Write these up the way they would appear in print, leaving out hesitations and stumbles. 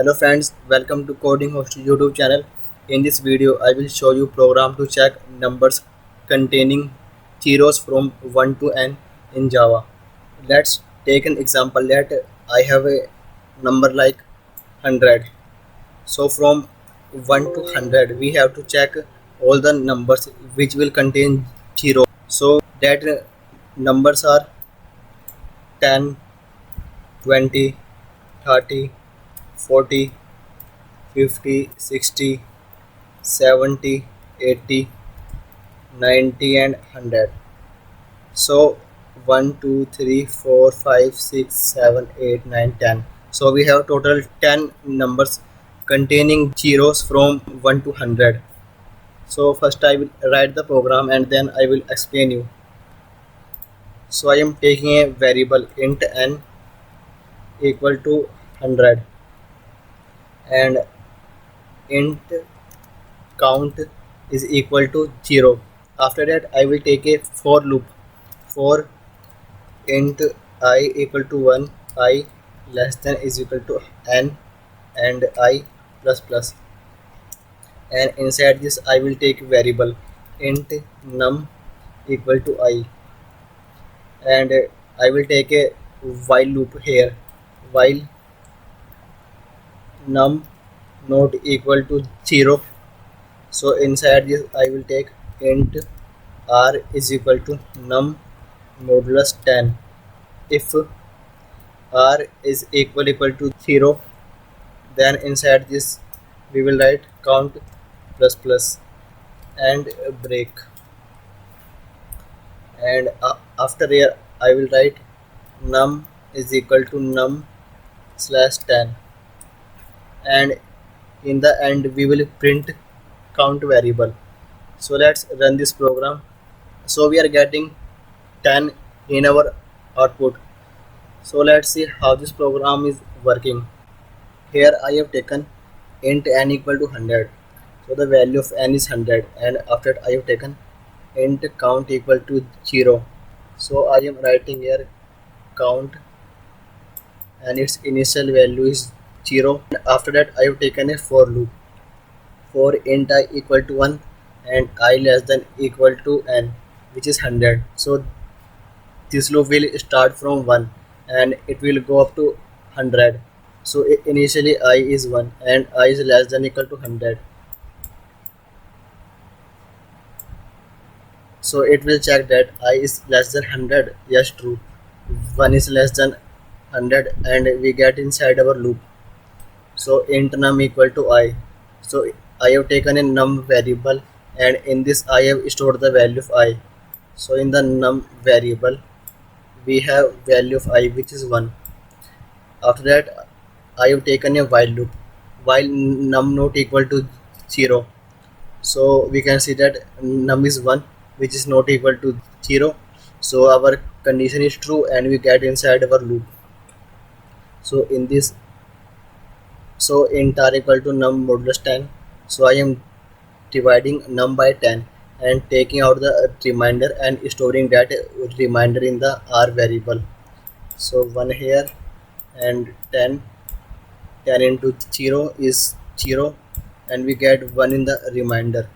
Hello friends, welcome to Coding Host YouTube channel. In this video, I will show you program to check numbers containing zeros from 1 to n in Java. Let's take an example that I have a number like 100. So from 1 to 100, we have to check all the numbers which will contain zero. So that numbers are 10, 20, 30, 40, 50, 60, 70, 80, 90 and 100. So 1, 2, 3, 4, 5, 6, 7, 8, 9, 10. So we have total 10 numbers containing zeros from 1 to 100. So first I will write the program and then I will explain you. So I am taking a variable int n equal to 100 and int count is equal to 0. After that I will take a for loop for int I equal to 1, I less than is equal to n and I plus plus, and inside this I will take variable int num equal to I, and I will take a while loop here while num not equal to 0. So inside this I will take int r is equal to num modulus 10. If r is equal to 0, then inside this we will write count plus plus and break, and after here I will write num is equal to num slash 10, and in the end we will print count variable. So let's run this program. So we are getting 10 in our output. So let's see how this program is working. Here I have taken int n equal to 100. So the value of n is 100, and after that I have taken int count equal to 0. So I am writing here count and its initial value is 0. And after that I have taken a for loop for int I equal to 1 and I less than equal to n, which is 100. So this loop will start from 1 and it will go up to 100. So initially I is 1 and I is less than equal to 100. So it will check that I is less than 100. Yes, true. 1 is less than 100 and we get inside our loop. So int num equal to I. So I have taken a num variable and in this I have stored the value of I. So in the num variable we have value of I, which is 1. After that I have taken a while loop while num not equal to 0. So we can see that num is 1 which is not equal to 0. So our condition is true and we get inside our loop. So in this, so int r equal to num modulus 10. So I am dividing num by 10 and taking out the remainder and storing that remainder in the r variable. So 1 here and 10 into 0 is 0, and we get 1 in the remainder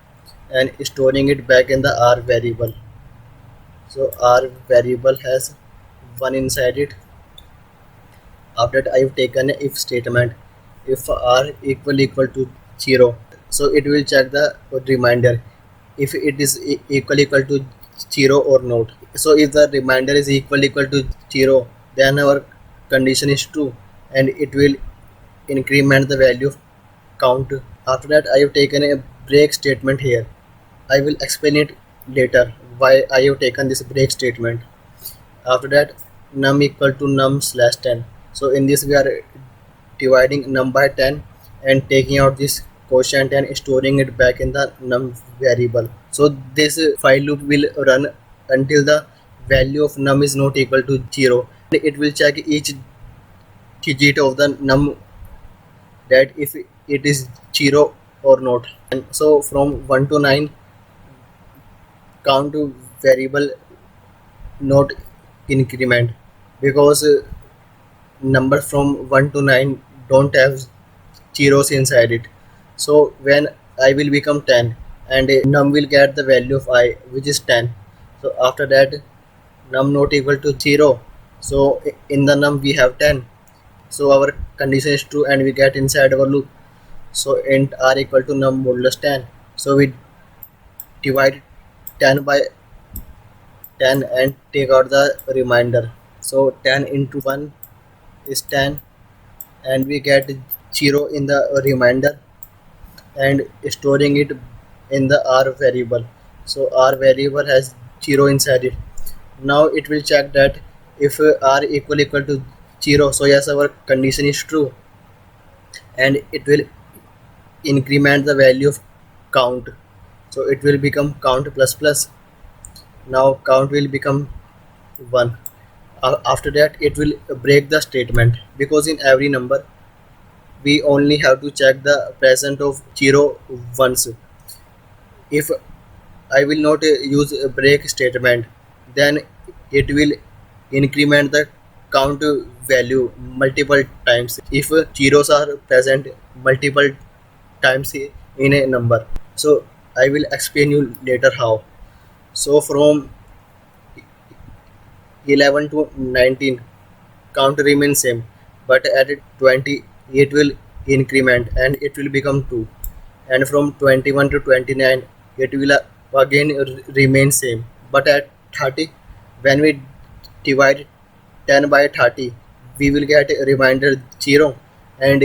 and storing it back in the r variable. So r variable has 1 inside it. After that I have taken a if statement. If r equal to 0, so it will check the remainder if it is equal to 0 or not. So if the remainder is equal to 0, then our condition is true and it will increment the value of count. After that I have taken a break statement here. I will explain it later why I have taken this break statement. After that num equal to num slash 10. So in this we are dividing num by 10 and taking out this quotient and storing it back in the num variable. So this while loop will run until the value of num is not equal to 0. It will check each digit of the num that if it is 0 or not. And so from 1 to 9 count to variable not increment because numbers from 1 to 9 don't have zeros inside it. So when I will become 10 and num will get the value of I which is 10. So after that num not equal to 0. So in the num we have 10. So our condition is true and we get inside our loop. So int r equal to num modulus 10. So we divide 10 by 10 and take out the remainder. So 10 into 1 is 10 and we get 0 in the remainder and storing it in the r variable. So r variable has 0 inside it. Now it will check that if r equal to 0, so yes, our condition is true and it will increment the value of count. So it will become count plus plus. Now count will become 1. After that it will break the statement, because in every number we only have to check the present of 0 once. If I will not use a break statement, then it will increment the count value multiple times if zeros are present multiple times in a number. So I will explain you later how. So from 11 to 19 count remains same, but at 20 it will increment and it will become 2, and from 21 to 29 it will again remain same, but at 30 when we divide 10 by 30 we will get a remainder 0, and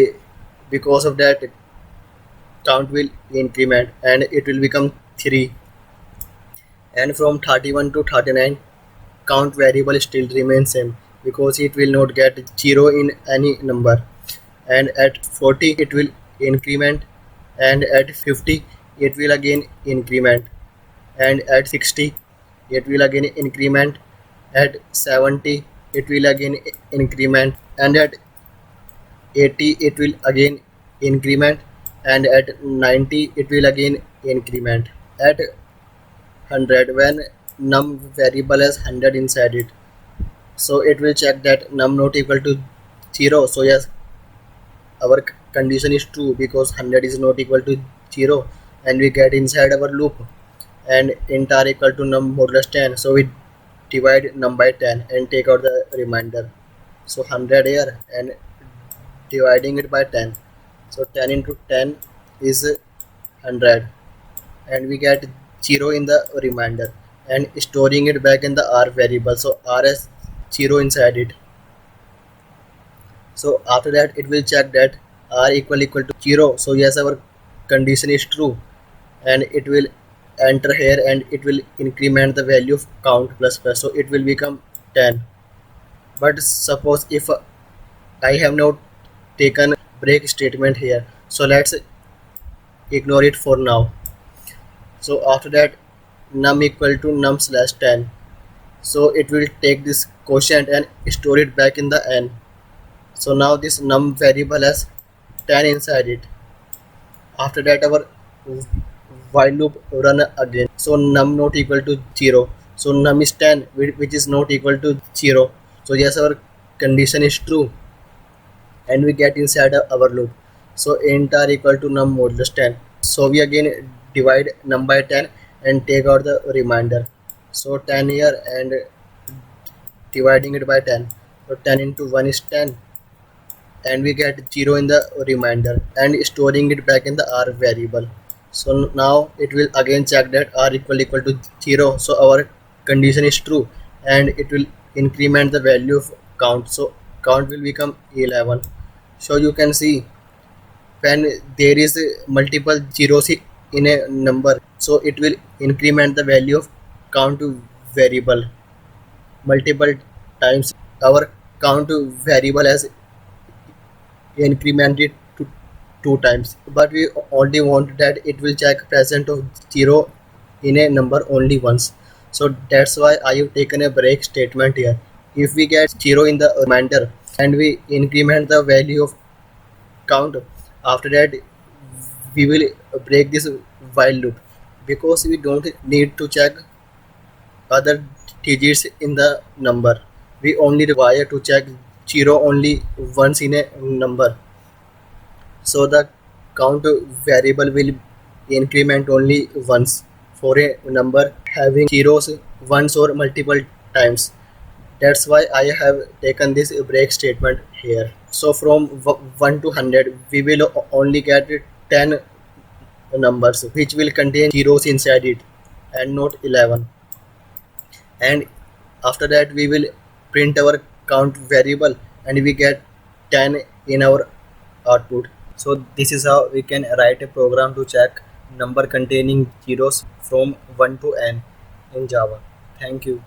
because of that count will increment and it will become 3, and from 31 to 39 count variable still remains same, because it will not get 0 in any number, and at 40 it will increment, and at 50 it will again increment, and at 60 it will again increment, at 70 it will again increment, and at 80 it will again increment, and at 90 it will again increment. At 100, when num variable has 100 inside it, so it will check that num not equal to 0. So yes, our condition is true because 100 is not equal to 0, and we get inside our loop, and int r equal to num modulus 10. So we divide num by 10 and take out the remainder. So 100 here and dividing it by 10. So 10 into 10 is 100, and we get 0 in the remainder and storing it back in the r variable. So r has 0 inside it. So after that it will check that r equal to 0. So yes, our condition is true, and it will enter here and it will increment the value of count plus plus. So it will become 10. But suppose if I have not taken break statement here, so let's ignore it for now. So after that num equal to num slash 10. So it will take this quotient and store it back in the n. So now this num variable has 10 inside it. After that our while loop run again. So num not equal to 0. So num is 10, which is not equal to 0. So yes, our condition is true and we get inside our loop. So int r equal to num modulus 10. So we again divide num by 10 and take out the remainder. So 10 here and dividing it by 10. So 10 into 1 is 10, and we get 0 in the remainder and storing it back in the r variable. So now it will again check that r equal to 0. So our condition is true and it will increment the value of count. So count will become 11. So you can see when there is multiple zeros in a number, so it will increment the value of count variable multiple times. Our count variable has incremented to 2 times, but we only want that it will check present of 0 in a number only once. So that's why I have taken a break statement here. If we get 0 in the remainder and we increment the value of count, after that we will break this while loop, because we don't need to check other digits in the number. We only require to check 0 only once in a number. So the count variable will increment only once for a number having zeros once or multiple times. That's why I have taken this break statement here. So from 1 to 100 we will only get 10 numbers which will contain zeros inside it and not 11. And after that we will print our count variable and we get 10 in our output. So this is how we can write a program to check number containing zeros from 1 to n in Java. Thank you.